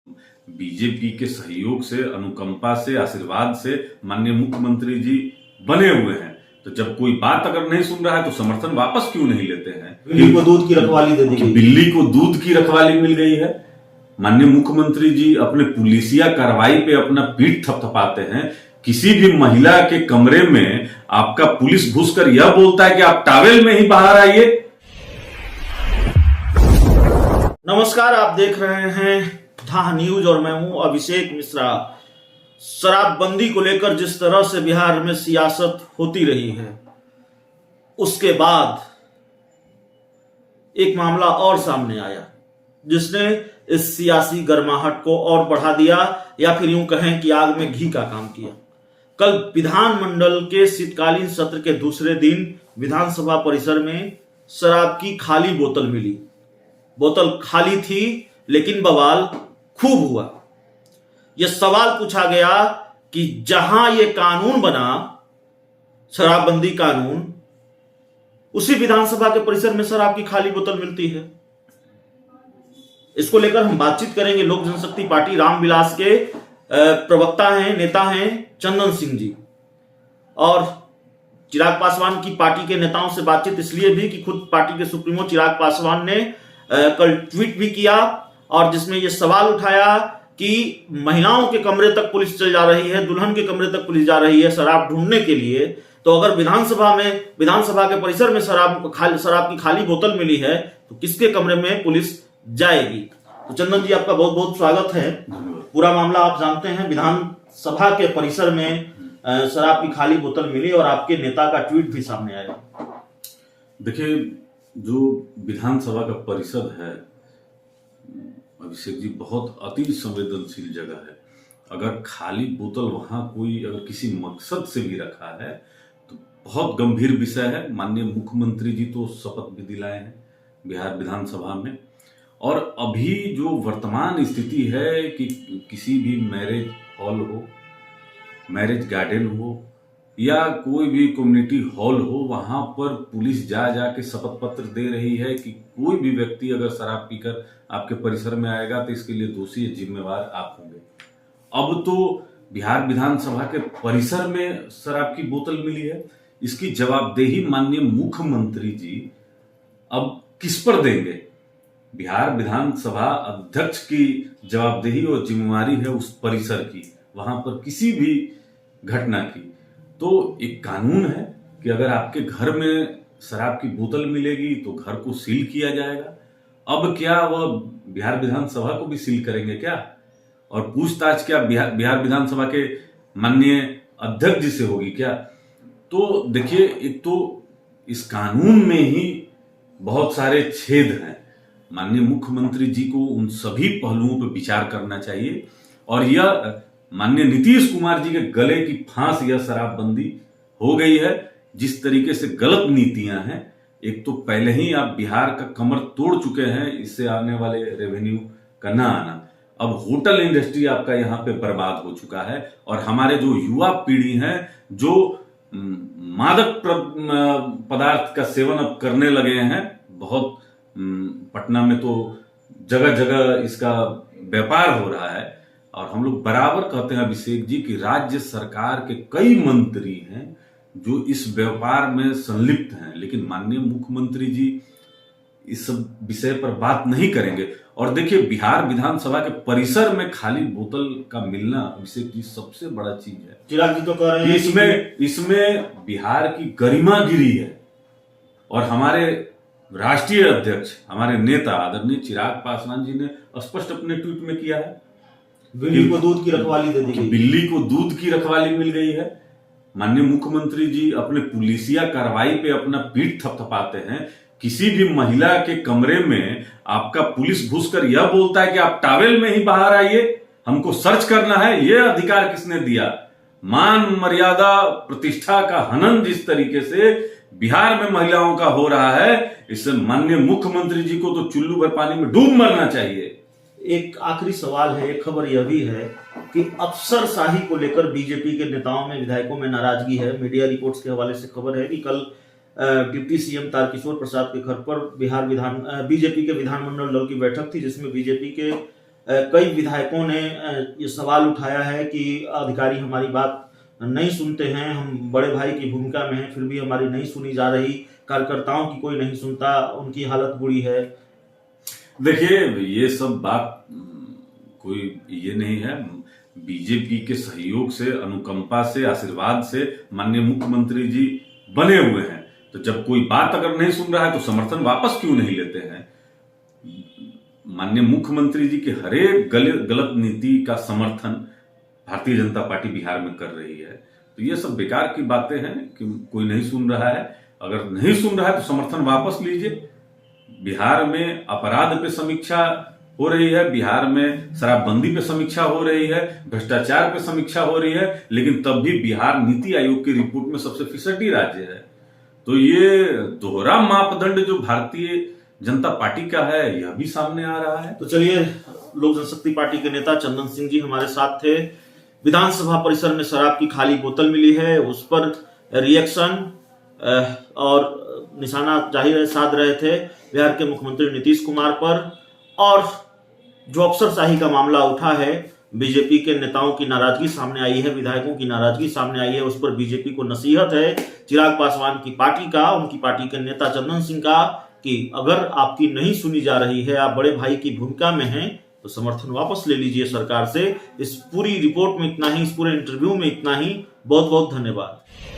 BJP के सहयोग से, अनुकंपा से, आशीर्वाद से माननीय मुख्यमंत्री जी बने हुए हैं। तो जब कोई बात अगर नहीं सुन रहा है तो समर्थन वापस क्यों नहीं लेते हैं? बिल्ली को दूध की रखवाली दे दी गई। बिल्ली को दूध की रखवाली मिल गई है। माननीय मुख्यमंत्री जी अपने पुलिसिया कार्रवाई पे अपना पीठ थपथपाते हैं। किसी भी महिला के कमरे में आपका पुलिस घुसकर यह बोलता है कि आप टॉवेल में ही बाहर आइए। नमस्कार, आप देख रहे हैं धा न्यूज और मैं हूं अभिषेक मिश्रा। शराबबंदी को लेकर जिस तरह से बिहार में सियासत होती रही है, उसके बाद एक मामला और सामने आया जिसने इस सियासी गर्माहट को और बढ़ा दिया, या फिर यूं कहें कि आग में घी का काम किया। कल विधानमंडल के शीतकालीन सत्र के दूसरे दिन विधानसभा परिसर में शराब की खाली बोतल मिली। बोतल खाली थी लेकिन बवाल खूब हुआ। यह सवाल पूछा गया कि जहां यह कानून बना, शराबबंदी कानून, उसी विधानसभा के परिसर में शराब की खाली बोतल मिलती है। इसको लेकर हम बातचीत करेंगे। लोक जनशक्ति पार्टी रामविलास के प्रवक्ता हैं, नेता हैं चंदन सिंह जी, और चिराग पासवान की पार्टी के नेताओं से बातचीत इसलिए भी कि खुद पार्टी के सुप्रीमो चिराग पासवान ने कल ट्वीट भी किया और जिसमें यह सवाल उठाया कि महिलाओं के कमरे तक पुलिस चल जा रही है, दुल्हन के कमरे तक पुलिस जा रही है शराब ढूंढने के लिए, तो अगर विधानसभा के परिसर में शराब की खाली बोतल मिली है तो किसके कमरे में पुलिस जाएगी? तो चंदन जी, आपका बहुत बहुत स्वागत है। पूरा मामला आप जानते हैं। विधानसभा के परिसर में शराब की खाली बोतल मिली और आपके नेता का ट्वीट भी सामने आया। देखिए, जो विधानसभा का परिसर है अभिषेक जी, बहुत अति संवेदनशील जगह है। अगर खाली बोतल वहां कोई अगर किसी मकसद से भी रखा है तो बहुत गंभीर विषय है। माननीय मुख्यमंत्री जी तो शपथ भी दिलाए हैं बिहार विधानसभा में, और अभी जो वर्तमान स्थिति है कि किसी भी मैरिज हॉल हो, मैरिज गार्डन हो या कोई भी कम्युनिटी हॉल हो, वहां पर पुलिस जा के शपथ पत्र दे रही है कि कोई भी व्यक्ति अगर शराब पीकर आपके परिसर में आएगा तो इसके लिए दोषी जिम्मेवार आप होंगे। अब तो बिहार विधानसभा के परिसर में शराब की बोतल मिली है, इसकी जवाबदेही माननीय मुख्यमंत्री जी अब किस पर देंगे? बिहार विधानसभा अध्यक्ष की जवाबदेही और जिम्मेवारी है उस परिसर की, वहां पर किसी भी घटना की। तो एक कानून है कि अगर आपके घर में शराब की बोतल मिलेगी तो घर को सील किया जाएगा। अब क्या वह बिहार विधानसभा को भी सील करेंगे क्या? और पूछताछ क्या बिहार विधानसभा के माननीय अध्यक्ष जी से होगी क्या? तो देखिए, एक तो इस कानून में ही बहुत सारे छेद हैं। माननीय मुख्यमंत्री जी को उन सभी पहलुओं पर विचार करना चाहिए, और यह माननीय नीतीश कुमार जी के गले की फांस यह शराबबंदी हो गई है। जिस तरीके से गलत नीतियां हैं, एक तो पहले ही आप बिहार का कमर तोड़ चुके हैं, इससे आने वाले रेवेन्यू का ना आना। अब होटल इंडस्ट्री आपका यहाँ पे बर्बाद हो चुका है, और हमारे जो युवा पीढ़ी है जो मादक पदार्थ का सेवन अब करने लगे हैं, बहुत पटना में तो जगह जगह इसका व्यापार हो रहा है। और हम लोग बराबर कहते हैं अभिषेक जी कि राज्य सरकार के कई मंत्री हैं जो इस व्यापार में संलिप्त हैं, लेकिन माननीय मुख्यमंत्री जी इस विषय पर बात नहीं करेंगे। और देखिए, बिहार विधानसभा के परिसर में खाली बोतल का मिलना अभिषेक जी सबसे बड़ा चीज है। चिराग जी तो कह रहे हैं इसमें बिहार की गरिमा गिरी है, और हमारे राष्ट्रीय अध्यक्ष, हमारे नेता आदरणीय चिराग पासवान जी ने स्पष्ट अपने ट्वीट में किया है, बिल्ली को दूध की रखवाली दे दी गई। बिल्ली को दूध की रखवाली मिल गई है। माननीय मुख्यमंत्री जी अपने पुलिसिया कार्रवाई पे अपना पीठ थपथपाते हैं। किसी भी महिला के कमरे में आपका पुलिस घुसकर यह बोलता है कि आप टॉवेल में ही बाहर आइए, हमको सर्च करना है। यह अधिकार किसने दिया? मान मर्यादा प्रतिष्ठा का हनन जिस तरीके से बिहार में महिलाओं का हो रहा है, इससे माननीय मुख्यमंत्री जी को तो चुल्लू भर पानी में डूब मरना चाहिए। एक आखिरी सवाल है, एक खबर यह भी है कि अफसरशाही को लेकर बीजेपी के नेताओं में, विधायकों में नाराजगी है। मीडिया रिपोर्ट्स के हवाले से खबर है कि कल डिप्टी सीएम तारकिशोर प्रसाद के घर पर बीजेपी के विधानमंडल दल की बैठक थी, जिसमें बीजेपी के कई विधायकों ने ये सवाल उठाया है कि अधिकारी हमारी बात नहीं सुनते हैं, हम बड़े भाई की भूमिका में हैं, फिर भी हमारी नहीं सुनी जा रही, कार्यकर्ताओं की कोई नहीं सुनता, उनकी हालत बुरी है। देखिए, ये सब बात कोई ये नहीं है। बीजेपी के सहयोग से, अनुकंपा से, आशीर्वाद से माननीय मुख्यमंत्री जी बने हुए हैं। तो जब कोई बात अगर नहीं सुन रहा है तो समर्थन वापस क्यों नहीं लेते हैं? माननीय मुख्यमंत्री जी के हरेक गलत नीति का समर्थन भारतीय जनता पार्टी बिहार में कर रही है। तो ये सब बेकार की बातें हैं कि कोई नहीं सुन रहा है। अगर नहीं सुन रहा है तो समर्थन वापस लीजिए। बिहार में अपराध पे समीक्षा हो रही है, बिहार में शराबबंदी पे समीक्षा हो रही है, भ्रष्टाचार पे समीक्षा हो रही है, लेकिन तब भी बिहार नीति आयोग की रिपोर्ट में सबसे फिसड्डी राज्य है। तो ये दोहरा मापदंड जो भारतीय जनता पार्टी का है, यह भी सामने आ रहा है। तो चलिए, लोक जनशक्ति पार्टी के नेता चंदन सिंह जी हमारे साथ थे। विधानसभा परिसर में शराब की खाली बोतल मिली है, उस पर रिएक्शन और निशाना जाहिर साध रहे थे बिहार के मुख्यमंत्री नीतीश कुमार पर। और जो अफसरशाही का मामला उठा है, बीजेपी के नेताओं की नाराजगी सामने आई है, विधायकों की नाराजगी सामने आई है, उस पर बीजेपी को नसीहत है चिराग पासवान की पार्टी का, उनकी पार्टी के नेता चंदन सिंह का, कि अगर आपकी नहीं सुनी जा रही है, आप बड़े भाई की भूमिका में हैं, तो समर्थन वापस ले लीजिए सरकार से। इस पूरी रिपोर्ट में इतना ही, इस पूरे इंटरव्यू में इतना ही। बहुत बहुत धन्यवाद।